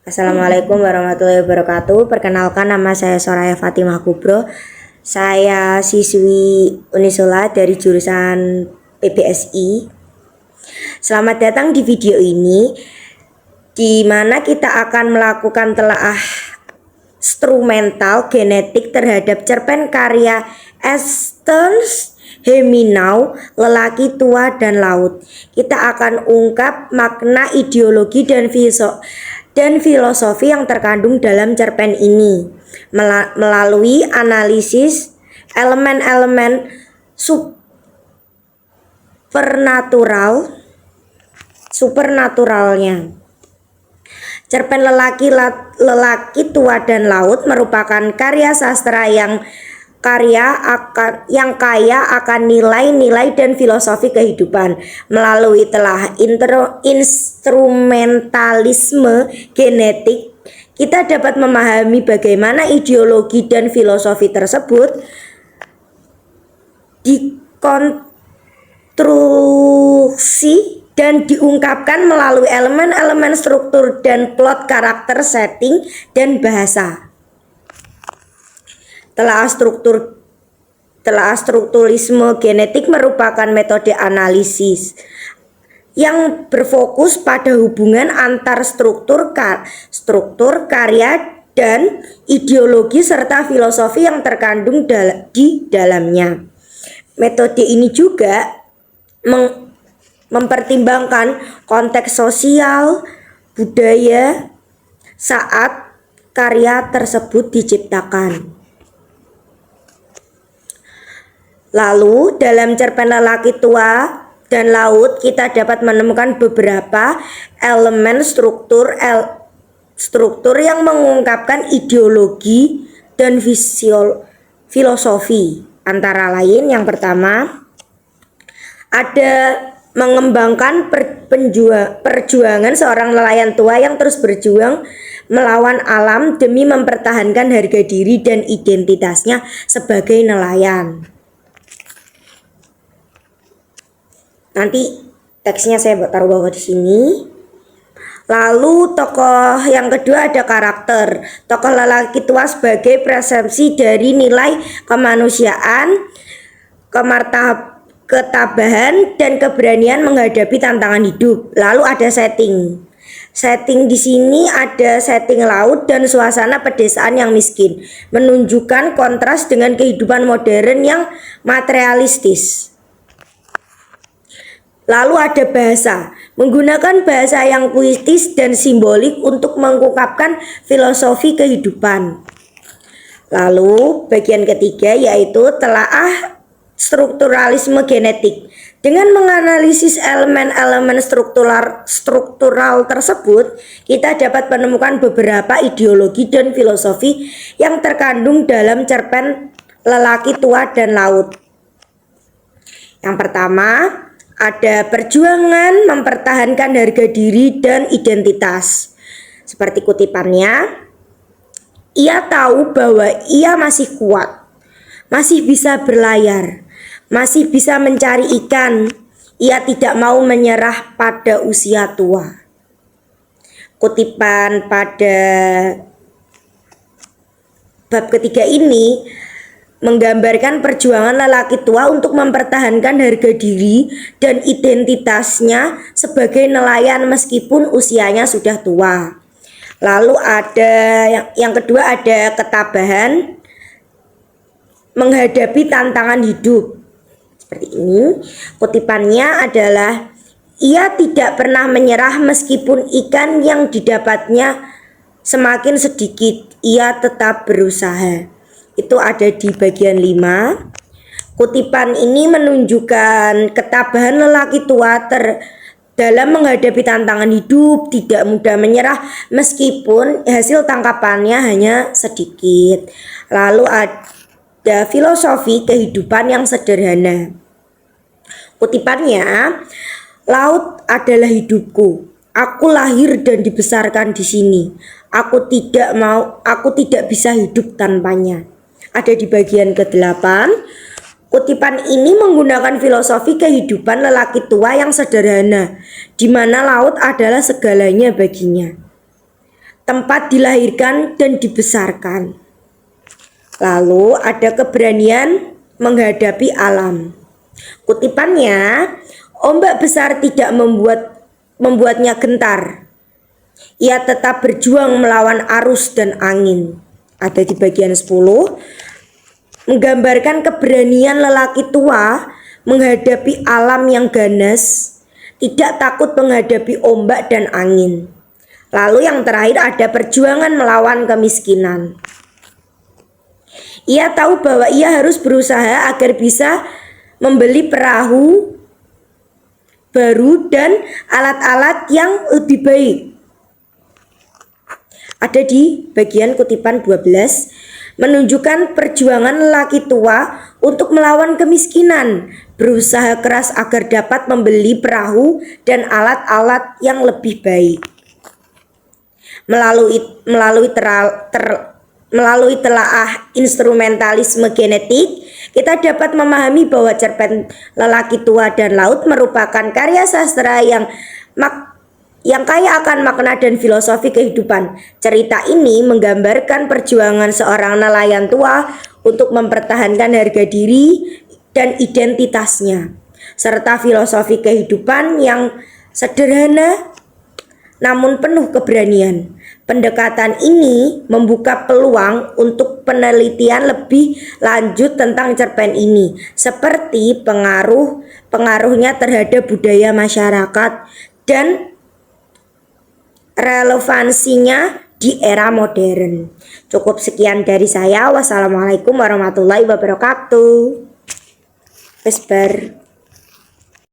Assalamualaikum warahmatullahi wabarakatuh. Perkenalkan, nama saya Soraya Fatimah Kubro. Saya siswi Unisula dari jurusan PBSI. Selamat datang di video ini, di mana kita akan melakukan telaah instrumental genetik terhadap cerpen karya Ernst Hemingway, Lelaki Tua dan Laut. Kita akan ungkap makna, ideologi, dan filosofi yang terkandung dalam cerpen ini melalui analisis elemen-elemen supernaturalnya. Cerpen Lelaki Tua dan Laut merupakan karya sastra yang kaya akan nilai-nilai dan filosofi kehidupan. Melalui telah instrumentalisme genetik, kita dapat memahami bagaimana ideologi dan filosofi tersebut dikonstruksi dan diungkapkan melalui elemen-elemen struktur dan plot, karakter, setting, dan bahasa. Telaah strukturalisme genetik merupakan metode analisis yang berfokus pada hubungan antar struktur karya dan ideologi serta filosofi yang terkandung di dalamnya. Metode ini juga mempertimbangkan konteks sosial, budaya saat karya tersebut diciptakan. Lalu dalam cerpen Lelaki Tua dan Laut kita dapat menemukan beberapa elemen struktur yang mengungkapkan ideologi dan filosofi. Antara lain, yang pertama ada mengembangkan perjuangan seorang nelayan tua yang terus berjuang melawan alam demi mempertahankan harga diri dan identitasnya sebagai nelayan. Nanti teksnya saya taruh bawah di sini. Lalu tokoh yang kedua ada karakter. Tokoh Lelaki Tua sebagai presepsi dari nilai kemanusiaan, ketabahan, dan keberanian menghadapi tantangan hidup. Lalu ada setting. Setting di sini ada setting laut dan suasana pedesaan yang miskin, menunjukkan kontras dengan kehidupan modern yang materialistis. Lalu ada bahasa, menggunakan bahasa yang puitis dan simbolik untuk mengungkapkan filosofi kehidupan. Lalu bagian ketiga yaitu telaah strukturalisme genetik. Dengan menganalisis elemen-elemen struktural tersebut, kita dapat menemukan beberapa ideologi dan filosofi yang terkandung dalam cerpen Lelaki Tua dan Laut. Yang pertama, ada perjuangan mempertahankan harga diri dan identitas. Seperti kutipannya, ia tahu bahwa ia masih kuat, masih bisa berlayar, masih bisa mencari ikan. Ia tidak mau menyerah pada usia tua. Kutipan pada bab ketiga ini menggambarkan perjuangan lelaki tua untuk mempertahankan harga diri dan identitasnya sebagai nelayan meskipun usianya sudah tua. Lalu ada yang kedua ada ketabahan menghadapi tantangan hidup. Seperti ini, kutipannya adalah ia tidak pernah menyerah meskipun ikan yang didapatnya semakin sedikit, ia tetap berusaha. Itu ada di bagian 5. Kutipan ini menunjukkan ketabahan lelaki tua dalam menghadapi tantangan hidup, tidak mudah menyerah meskipun hasil tangkapannya hanya sedikit. Lalu ada filosofi kehidupan yang sederhana. Kutipannya, laut adalah hidupku. Aku lahir dan dibesarkan di sini. Aku tidak bisa hidup tanpanya. Ada di bagian ke-8. Kutipan ini menggunakan filosofi kehidupan lelaki tua yang sederhana, di mana laut adalah segalanya baginya. tempat dilahirkan dan dibesarkan. Lalu ada keberanian menghadapi alam. Kutipannya, ombak besar tidak membuatnya gentar. Ia tetap berjuang melawan arus dan angin. Ada di bagian 10, menggambarkan keberanian lelaki tua menghadapi alam yang ganas, tidak takut menghadapi ombak dan angin. Lalu yang terakhir ada perjuangan melawan kemiskinan. Ia tahu bahwa ia harus berusaha agar bisa membeli perahu baru dan alat-alat yang lebih baik. Ada di bagian kutipan 12, menunjukkan perjuangan lelaki tua untuk melawan kemiskinan, berusaha keras agar dapat membeli perahu dan alat-alat yang lebih baik. Melalui telaah instrumentalisme genetik, kita dapat memahami bahwa cerpen Lelaki Tua dan Laut merupakan karya sastra yang kaya akan makna dan filosofi kehidupan. Cerita ini menggambarkan perjuangan seorang nelayan tua untuk mempertahankan harga diri dan identitasnya, serta filosofi kehidupan yang sederhana namun penuh keberanian. Pendekatan ini membuka peluang untuk penelitian lebih lanjut tentang cerpen ini, seperti pengaruhnya terhadap budaya masyarakat dan relevansinya di era modern. Cukup sekian dari saya. Wassalamualaikum warahmatullahi wabarakatuh. Wes bar.